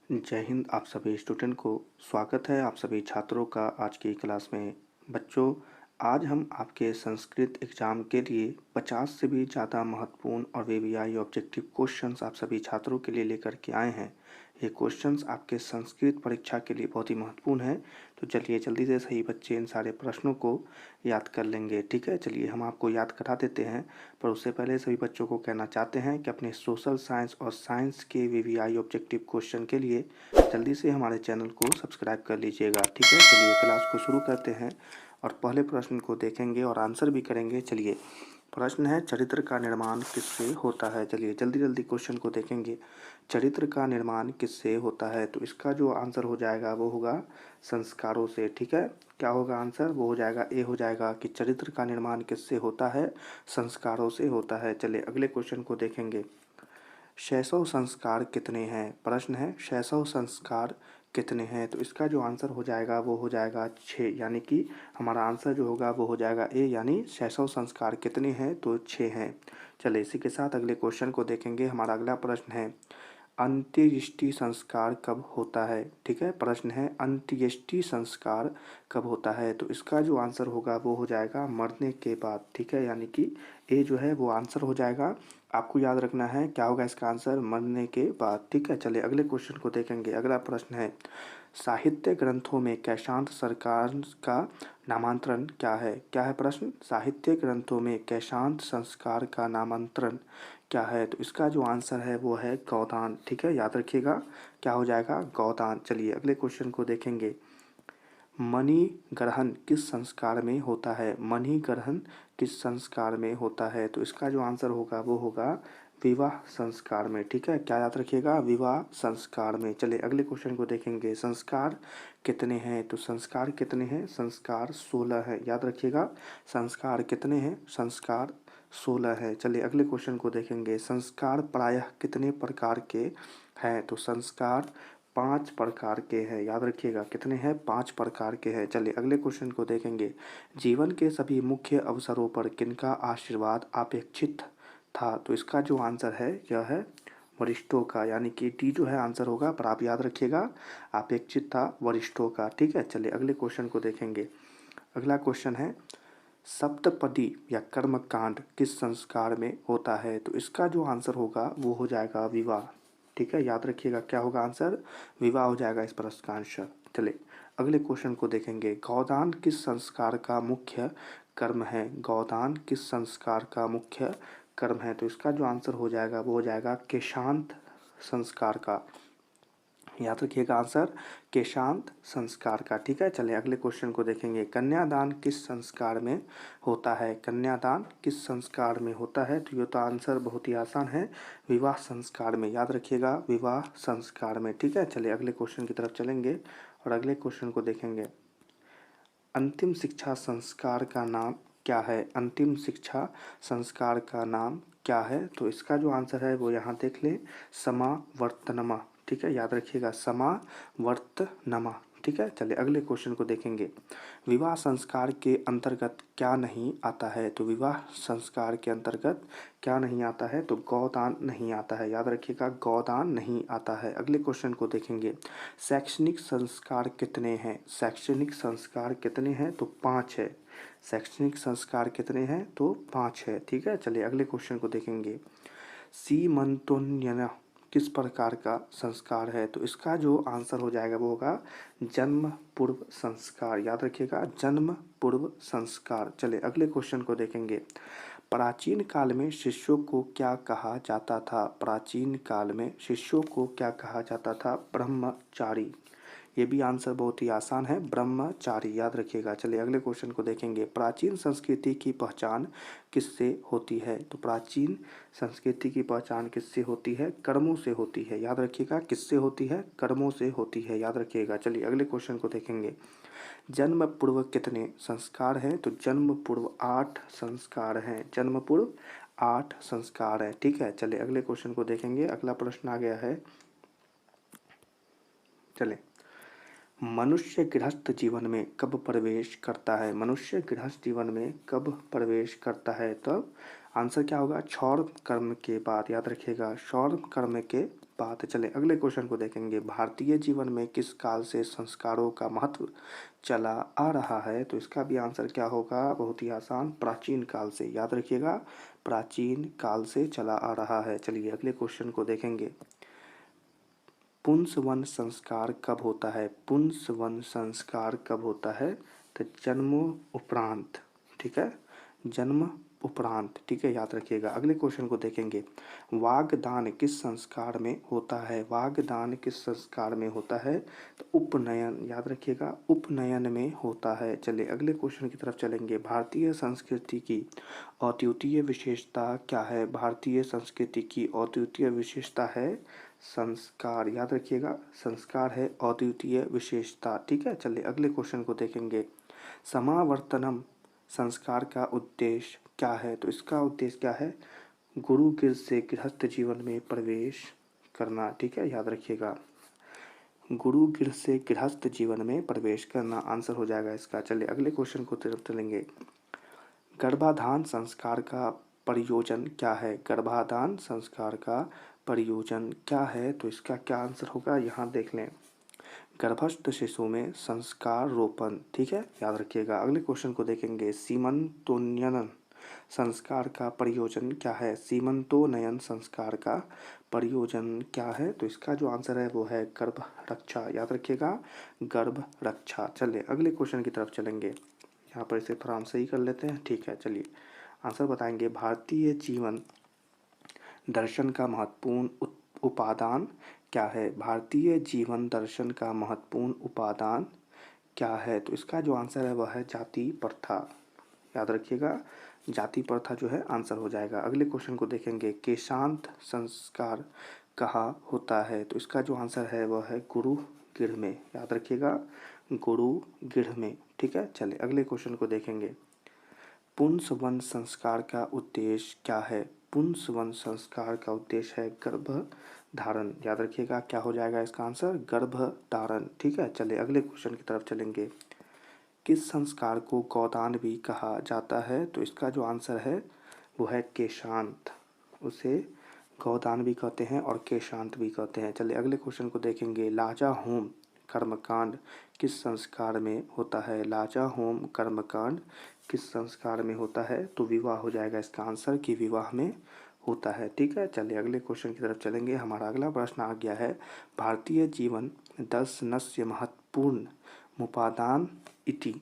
जय हिंद। आप सभी स्टूडेंट को स्वागत है आप सभी छात्रों का आज की क्लास में। बच्चों, आज हम आपके संस्कृत एग्ज़ाम के लिए 50 से भी ज़्यादा महत्वपूर्ण और वीवीआई ऑब्जेक्टिव क्वेश्चंस आप सभी छात्रों के लिए लेकर के आए हैं। ये क्वेश्चंस आपके संस्कृत परीक्षा के लिए बहुत ही महत्वपूर्ण है। तो चलिए जल्दी से सही बच्चे इन सारे प्रश्नों को याद कर लेंगे। ठीक है, चलिए हम आपको याद करा देते हैं, पर उससे पहले सभी बच्चों को कहना चाहते हैं कि अपने सोशल साइंस और साइंस के वीवीआई ऑब्जेक्टिव क्वेश्चन के लिए जल्दी से हमारे चैनल को सब्सक्राइब कर लीजिएगा। ठीक है, चलिए क्लास को शुरू करते हैं और पहले प्रश्न को देखेंगे और आंसर भी करेंगे। चलिए, प्रश्न है चरित्र का निर्माण किससे होता है। चलिए जल्दी जल्दी क्वेश्चन को देखेंगे। चरित्र का निर्माण किससे होता है, तो इसका जो आंसर हो जाएगा वो होगा संस्कारों से। ठीक है, क्या होगा आंसर, वो हो जाएगा ए हो जाएगा कि चरित्र का निर्माण किससे होता है, संस्कारों से होता है। चलिए अगले क्वेश्चन को देखेंगे। शैशव संस्कार कितने हैं। प्रश्न है शैशव संस्कार कितने हैं, तो इसका जो आंसर हो जाएगा वो हो जाएगा 6, यानी कि हमारा आंसर जो होगा वो हो जाएगा ए, यानी शैशव संस्कार कितने हैं, तो 6 हैं। चलिए इसी के साथ अगले क्वेश्चन को देखेंगे। हमारा अगला प्रश्न है अंत्येष्टि संस्कार कब होता है। ठीक है, प्रश्न है अंत्येष्टि संस्कार कब होता है, तो इसका जो आंसर होगा वो हो जाएगा मरने के बाद। ठीक है, यानी कि ए जो है वो आंसर हो जाएगा। आपको याद रखना है क्या होगा इसका आंसर, मरने के बाद। ठीक है, चलिए अगले क्वेश्चन को देखेंगे। अगला प्रश्न है साहित्य ग्रंथों में कैशांत सरकार का नामांतरण क्या है प्रश्न, साहित्य ग्रंथों में कैशांत संस्कार का नामांतरण क्या है, तो इसका जो आंसर है वो है गौदान। ठीक है, याद रखिएगा क्या हो जाएगा, गौदान। चलिए अगले क्वेश्चन को देखेंगे। मणि ग्रहण किस संस्कार में होता है। मणि ग्रहण किस संस्कार में होता है, तो इसका जो आंसर होगा वो होगा विवाह संस्कार में। ठीक है, क्या याद रखिएगा, विवाह संस्कार में। चलिए अगले क्वेश्चन को देखेंगे। संस्कार कितने हैं, तो संस्कार कितने हैं, संस्कार 16 है। याद रखिएगा संस्कार कितने हैं, संस्कार 16 है। चलिए अगले क्वेश्चन को देखेंगे। संस्कार प्रायः कितने प्रकार के हैं, तो संस्कार 5 प्रकार के हैं। याद रखिएगा कितने हैं, 5 प्रकार के हैं। चलिए अगले क्वेश्चन को देखेंगे। जीवन के सभी मुख्य अवसरों पर किनका आशीर्वाद अपेक्षित था, तो इसका जो आंसर है यह है वरिष्ठों का, यानी कि डी जो है आंसर होगा, पर आप याद रखिएगा अपेक्षित था वरिष्ठों का। ठीक है, चलिए अगले क्वेश्चन को देखेंगे। अगला क्वेश्चन है सप्तपदी या कर्मकांड किस संस्कार में होता है, तो इसका जो आंसर होगा वो हो जाएगा विवाह। ठीक है, याद रखिएगा क्या होगा आंसर, विवाह हो जाएगा इस प्रश्न का आंसर। चलिए अगले क्वेश्चन को देखेंगे। गौदान किस संस्कार का मुख्य कर्म है। गौदान किस संस्कार का मुख्य कर्म है, तो इसका जो आंसर हो जाएगा वो हो जाएगा केशांत संस्कार का। याद रखिएगा आंसर केशांत संस्कार का। ठीक है, चलिए अगले क्वेश्चन को देखेंगे। कन्यादान किस संस्कार में होता है। कन्यादान किस संस्कार में होता है, तो ये तो आंसर बहुत ही आसान है, विवाह संस्कार में। याद रखिएगा विवाह संस्कार में। ठीक है, चलिए अगले क्वेश्चन की तरफ चलेंगे और अगले क्वेश्चन को देखेंगे। अंतिम शिक्षा संस्कार का नाम क्या है। अंतिम शिक्षा संस्कार का नाम क्या है, तो इसका जो आंसर है वो यहाँ देख लें, समावर्तनमा। ठीक है, याद रखिएगा समावर्तनमा। ठीक है, चलिए अगले क्वेश्चन को देखेंगे। विवाह संस्कार के अंतर्गत क्या नहीं आता है, तो विवाह संस्कार के अंतर्गत क्या नहीं आता है, तो गौदान नहीं आता है। याद रखिएगा गौदान नहीं आता है। अगले क्वेश्चन को देखेंगे। शैक्षणिक संस्कार कितने हैं। शैक्षणिक संस्कार कितने हैं, तो 5 है। शैक्षणिक संस्कार कितने हैं, तो 5 है। ठीक है, चलिए अगले क्वेश्चन को देखेंगे। सीमंतोन्नयन किस प्रकार का संस्कार है, तो इसका जो आंसर हो जाएगा वो होगा जन्म पूर्व संस्कार। याद रखिएगा जन्म पूर्व संस्कार। चलिए अगले क्वेश्चन को देखेंगे। प्राचीन काल में शिष्यों को क्या कहा जाता था। प्राचीन काल में शिष्यों को क्या कहा जाता था, ब्रह्मचारी। ये भी आंसर बहुत ही आसान है, ब्रह्मचारी। याद रखिएगा। चलिए अगले क्वेश्चन को देखेंगे। प्राचीन संस्कृति की पहचान किससे होती है, तो प्राचीन संस्कृति की पहचान किससे होती है, कर्मों से होती है। याद रखिएगा किससे होती है, कर्मों से होती है। याद रखिएगा। चलिए अगले क्वेश्चन को देखेंगे। जन्म पूर्व कितने संस्कार हैं, तो जन्म पूर्व 8 संस्कार हैं। जन्म पूर्व 8 संस्कार है। ठीक है, चलिए अगले क्वेश्चन को देखेंगे। अगला प्रश्न आ गया है, चले मनुष्य गृहस्थ जीवन में कब प्रवेश करता है। मनुष्य गृहस्थ जीवन में कब प्रवेश करता है, तब आंसर क्या होगा, क्षौर कर्म के बाद। याद रखिएगा क्षौर कर्म के बात है। चले अगले क्वेश्चन को देखेंगे। भारतीय जीवन में किस काल से संस्कारों का महत्व चला आ रहा है? तो इसका भी आंसर क्या होगा? बहुत ही आसान, प्राचीन काल से। याद रखिएगा, प्राचीन काल से चला आ रहा है। चलिए अगले क्वेश्चन को देखेंगे। पुंसवन संस्कार कब होता है? पुंसवन संस्कार कब होता है? तो जन्म उपरांत, ठीक है, जन्म उपरांत, ठीक है, याद रखिएगा। अगले क्वेश्चन को देखेंगे। वागदान किस संस्कार में होता है? वागदान किस संस्कार में होता है? तो उपनयन, याद रखिएगा, उपनयन में होता है। चलिए अगले क्वेश्चन की तरफ चलेंगे। भारतीय संस्कृति की अद्वितीय विशेषता क्या है? भारतीय संस्कृति की अद्वितीय विशेषता है संस्कार। याद रखिएगा, संस्कार है अद्वितीय विशेषता, ठीक है। चलिए अगले क्वेश्चन को देखेंगे। समावर्तनम संस्कार का उद्देश्य क्या है? तो इसका उद्देश्य क्या है? गुरु गिर से गृहस्थ जीवन में प्रवेश करना, ठीक है, याद रखिएगा, गुरु गिर से गृहस्थ जीवन में प्रवेश करना आंसर हो जाएगा इसका। चलिए अगले क्वेश्चन को तरफ चलेंगे। गर्भाधान संस्कार का प्रयोजन क्या है? गर्भाधान संस्कार का प्रयोजन क्या है? तो इसका क्या आंसर होगा? यहाँ देख लें, गर्भस्थ शिशु में संस्कार रोपण, ठीक है, याद रखिएगा। अगले क्वेश्चन को देखेंगे। सीमंतोन्नयन संस्कार का प्रयोजन क्या है? सीमंतोन्नयन संस्कार का प्रयोजन क्या है? तो इसका जो आंसर है वो है गर्भ रक्षा, याद रखिएगा, गर्भ रक्षा। चलिए अगले क्वेश्चन की तरफ चलेंगे। यहाँ पर इसे थोड़ा हम सही कर लेते हैं, ठीक है। चलिए आंसर बताएंगे। भारतीय जीवन दर्शन का महत्वपूर्ण उपादान क्या है? भारतीय जीवन दर्शन का महत्वपूर्ण उपादान क्या है? तो इसका जो आंसर है वह है जाति प्रथा, याद रखिएगा, जाति प्रथा जो है आंसर हो जाएगा। अगले क्वेश्चन को देखेंगे। केशांत संस्कार कहाँ होता है? तो इसका जो आंसर है वह है गुरु गृह में, याद रखिएगा, गुरु गृह में, ठीक है। चलिए अगले क्वेश्चन को देखेंगे। पुंसवन संस्कार का उद्देश्य क्या है? पुंसवन संस्कार का उद्देश्य है गर्भ धारण, याद रखिएगा, क्या हो जाएगा इसका आंसर? गर्भ धारण, ठीक है। चलिए अगले क्वेश्चन की तरफ चलेंगे। किस संस्कार को गोदान भी कहा जाता है? तो इसका जो आंसर है वो है केशांत, उसे गोदान भी कहते हैं और केशांत भी कहते हैं। चलिए अगले क्वेश्चन को देखेंगे। लाजा होम कर्मकांड किस संस्कार में होता है? लाजा होम कर्मकांड किस संस्कार में होता है? तो विवाह हो जाएगा इसका आंसर, कि विवाह में होता है, ठीक है। चलिए अगले क्वेश्चन की तरफ चलेंगे। हमारा अगला प्रश्न आ गया है। भारतीय जीवन दर्शनस्य महत्वपूर्ण मुपादान इति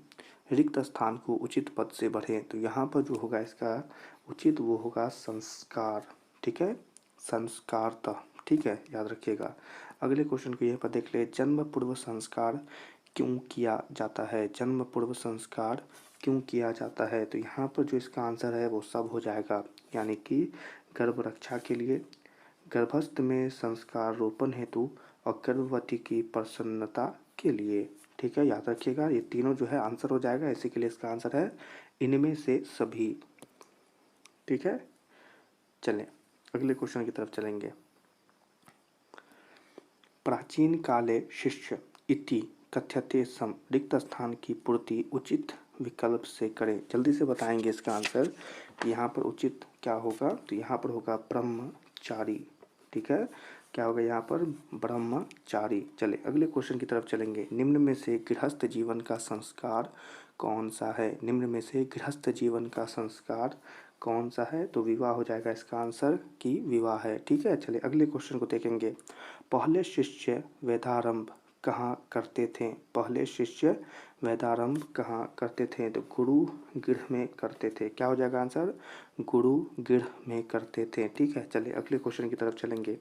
रिक्त स्थान को उचित पद से भरें। तो यहाँ पर जो होगा इसका उचित वो होगा संस्कार, ठीक है, संस्कारतः, ठीक है, याद रखिएगा। अगले क्वेश्चन को यहाँ पर देख ले। जन्म पूर्व संस्कार क्यों किया जाता है? जन्म पूर्व संस्कार क्यों किया जाता है? तो यहाँ पर जो इसका आंसर है वो सब हो जाएगा, यानी कि गर्भ रक्षा के लिए, गर्भस्थ में संस्कार रोपण हेतु और गर्भवती की प्रसन्नता के लिए, ठीक है, याद रखिएगा। ये तीनों जो है आंसर हो जाएगा, इसी के लिए इसका आंसर है इनमें से सभी, ठीक है। चलें अगले क्वेश्चन की तरफ चलेंगे। प्राचीन काले शिष्य इति कथ्यते सम रिक्त स्थान की पूर्ति उचित विकल्प से करें। जल्दी से बताएंगे इसका आंसर कि यहाँ पर उचित क्या होगा? तो यहाँ पर होगा ब्रह्मचारी, ठीक है, क्या होगा यहाँ पर? ब्रह्मचारी। चले अगले क्वेश्चन की तरफ चलेंगे। निम्न में से गृहस्थ जीवन का संस्कार कौन सा है? निम्न में से गृहस्थ जीवन का संस्कार कौन सा है? तो विवाह हो जाएगा इसका आंसर, कि विवाह है, ठीक है। चलिए अगले क्वेश्चन को देखेंगे। पहले शिष्य वेदारंभ कहाँ करते थे? पहले शिष्य वेदारंभ कहाँ करते थे? तो गुरु गृह में करते थे, क्या हो जाएगा आंसर? गुरु गृह में करते थे, ठीक है। चलिए अगले क्वेश्चन की तरफ चलेंगे।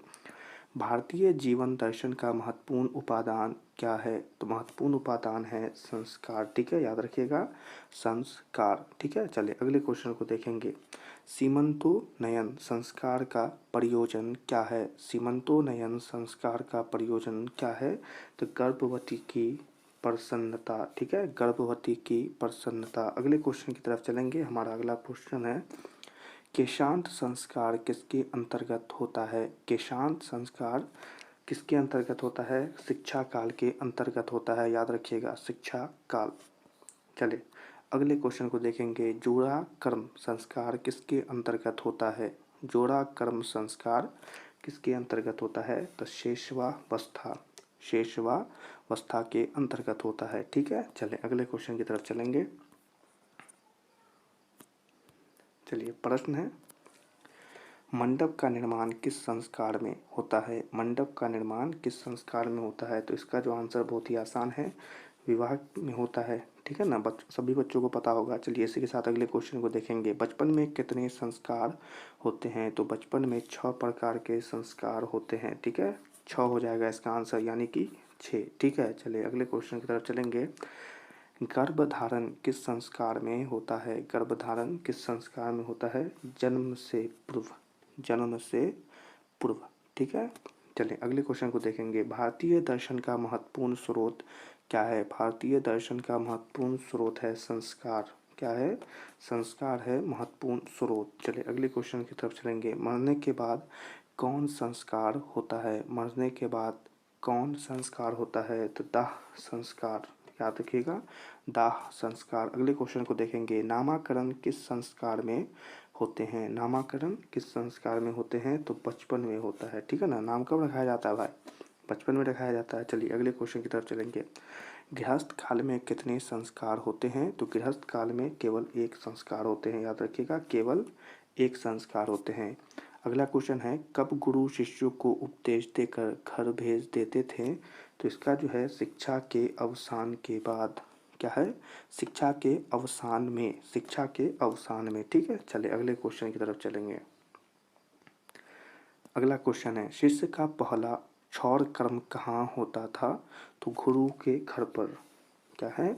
भारतीय जीवन दर्शन का महत्वपूर्ण उपादान क्या है? तो महत्वपूर्ण उपादान है संस्कार, ठीक है, याद रखिएगा, संस्कार, ठीक है। चलिए अगले क्वेश्चन को देखेंगे। सीमंतोन्नयन संस्कार का प्रयोजन क्या है? सीमंतोन्नयन संस्कार का प्रयोजन क्या है? तो गर्भवती की प्रसन्नता, ठीक है, गर्भवती की प्रसन्नता। अगले क्वेश्चन की तरफ चलेंगे। हमारा अगला क्वेश्चन है। केशांत संस्कार किसके अंतर्गत होता है? केशांत संस्कार किसके अंतर्गत होता है? शिक्षा काल के अंतर्गत होता है, याद रखिएगा, शिक्षा काल। चलिए अगले क्वेश्चन को देखेंगे। जोड़ा कर्म संस्कार किसके अंतर्गत होता है? जोड़ा कर्म संस्कार किसके अंतर्गत होता है? तो शेषवावस्था, शेषवावस्था के अंतर्गत होता है। ठीक है, चलें अगले क्वेश्चन की तरफ चलेंगे। चलिए, प्रश्न है, मंडप का निर्माण किस संस्कार में होता है? मंडप का निर्माण किस संस्कार में होता है? तो इसका जो आंसर बहुत ही आसान है, विवाह में होता है। ठीक है ना, सभी बच्चों को पता होगा। चलिए इसी के साथ अगले क्वेश्चन को देखेंगे। बचपन में कितने संस्कार होते हैं? तो बचपन में 6 प्रकार के संस्कार होते हैं। ठीक है, 6 हो जाएगा इसका आंसर, यानी कि 6। ठीक है, चलिए अगले क्वेश्चन की तरफ चलेंगे। गर्भधारण किस संस्कार में होता है? गर्भधारण किस संस्कार में होता है? जन्म से पूर्व, जन्म से पूर्व। ठीक है, चलिए अगले क्वेश्चन को देखेंगे। भारतीय दर्शन का महत्वपूर्ण स्रोत क्या है? भारतीय दर्शन का महत्वपूर्ण स्रोत है संस्कार। क्या है? संस्कार है महत्वपूर्ण स्रोत। चलिए अगले क्वेश्चन की तरफ चलेंगे। मरने के बाद कौन संस्कार होता है? मरने के बाद कौन संस्कार होता है? तो दाह संस्कार, याद रखिएगा, दाह संस्कार। अगले क्वेश्चन को देखेंगे। नामकरण किस संस्कार में होते हैं? नामकरण किस संस्कार में होते हैं? तो बचपन में होता है। ठीक है ना, नाम कब रखाया जाता है भाई? बचपन में रखाया जाता है। चलिए अगले क्वेश्चन की तरफ चलेंगे। गृहस्थ काल में कितने संस्कार होते हैं? तो गृहस्थ काल में केवल एक संस्कार होते हैं, याद रखिएगा, केवल एक संस्कार होते हैं। अगला क्वेश्चन है, कब गुरु शिष्यों को उपदेश देकर घर भेज देते थे? तो इसका जो है शिक्षा के अवसान के बाद। क्या है? शिक्षा के अवसान में, शिक्षा के अवसान में। ठीक है, चलिए अगले क्वेश्चन की तरफ चलेंगे। अगला क्वेश्चन है, शिष्य का पहला क्षौर कर्म कहाँ होता था? तो गुरु के घर पर। क्या है?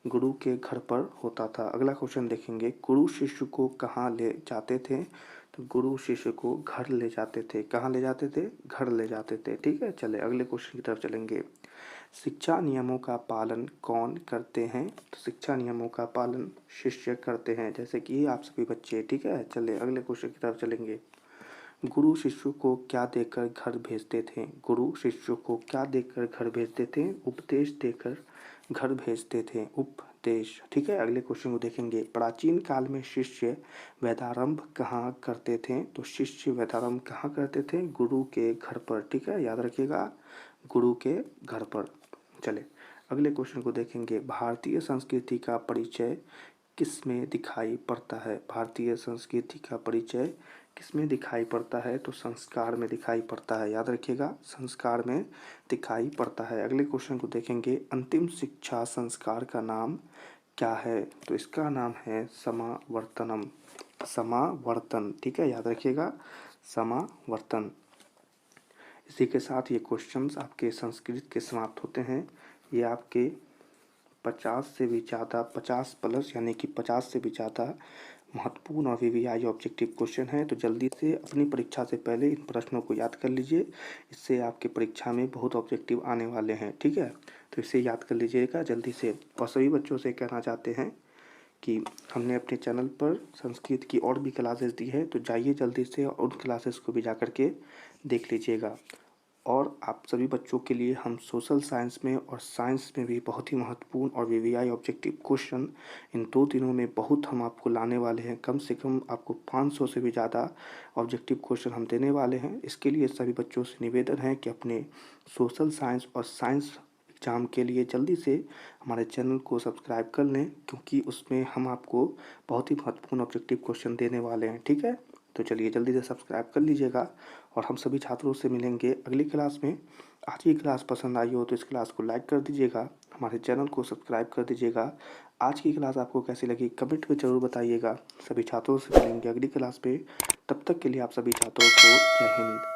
गुरु के घर पर होता था। अगला क्वेश्चन देखेंगे। गुरु शिष्य को कहाँ ले जाते थे? तो गुरु शिष्य को घर ले जाते थे। कहाँ ले जाते थे? घर ले जाते थे। ठीक है, चले अगले क्वेश्चन की तरफ चलेंगे। शिक्षा नियमों का पालन कौन करते हैं? तो शिक्षा नियमों का पालन शिष्य करते हैं, जैसे कि आप सभी बच्चे। ठीक है, चले अगले क्वेश्चन की तरफ चलेंगे। गुरु शिष्यों को क्या देकर घर भेजते थे? गुरु शिष्यों को क्या देकर घर भेजते थे? उपदेश देकर घर भेजते थे, उपदेश। ठीक है, अगले क्वेश्चन को देखेंगे। प्राचीन काल में शिष्य वेदारंभ कहाँ करते थे? तो शिष्य वेदारंभ कहाँ करते थे? गुरु के घर पर। ठीक है, याद रखिएगा, गुरु के घर पर। चले अगले क्वेश्चन को देखेंगे। भारतीय संस्कृति का परिचय किसमें दिखाई पड़ता है? भारतीय संस्कृति का परिचय किसमें दिखाई पड़ता है? तो संस्कार में दिखाई पड़ता है, याद रखिएगा, संस्कार में दिखाई पड़ता है। अगले क्वेश्चन को देखेंगे। अंतिम शिक्षा संस्कार का नाम क्या है? तो इसका नाम है समावर्तनम, समावर्तन। ठीक है, याद रखिएगा, समावर्तन। इसी के साथ ये क्वेश्चंस आपके संस्कृत के समाप्त होते हैं। ये आपके 50 से भी ज़्यादा, 50 प्लस यानी कि 50 से भी ज़्यादा महत्वपूर्ण और वीवीआई ऑब्जेक्टिव क्वेश्चन है। तो जल्दी से अपनी परीक्षा से पहले इन प्रश्नों को याद कर लीजिए, इससे आपके परीक्षा में बहुत ऑब्जेक्टिव आने वाले हैं। ठीक है, तो इसे याद कर लीजिएगा जल्दी से। और सभी बच्चों से कहना चाहते हैं कि हमने अपने चैनल पर संस्कृत की और भी क्लासेस दी है, तो जाइए जल्दी से और उन क्लासेस को भी जा कर के देख लीजिएगा। और आप सभी बच्चों के लिए हम सोशल साइंस में और साइंस में भी बहुत ही महत्वपूर्ण और वीवीआई ऑब्जेक्टिव क्वेश्चन इन 2 दिनों में बहुत हम आपको लाने वाले हैं। कम से कम आपको 500 से भी ज़्यादा ऑब्जेक्टिव क्वेश्चन हम देने वाले हैं। इसके लिए सभी बच्चों से निवेदन है कि अपने सोशल साइंस और साइंस एग्ज़ाम के लिए जल्दी से हमारे चैनल को सब्सक्राइब कर लें, क्योंकि उसमें हम आपको बहुत ही महत्वपूर्ण ऑब्जेक्टिव क्वेश्चन देने वाले हैं। ठीक है, तो चलिए जल्दी से सब्सक्राइब कर लीजिएगा और हम सभी छात्रों से मिलेंगे अगली क्लास में। आज की क्लास पसंद आई हो तो इस क्लास को लाइक कर दीजिएगा, हमारे चैनल को सब्सक्राइब कर दीजिएगा। आज की क्लास आपको कैसी लगी कमेंट में ज़रूर बताइएगा। सभी छात्रों से मिलेंगे अगली क्लास पे। तब तक के लिए आप सभी छात्रों को जय हिंद।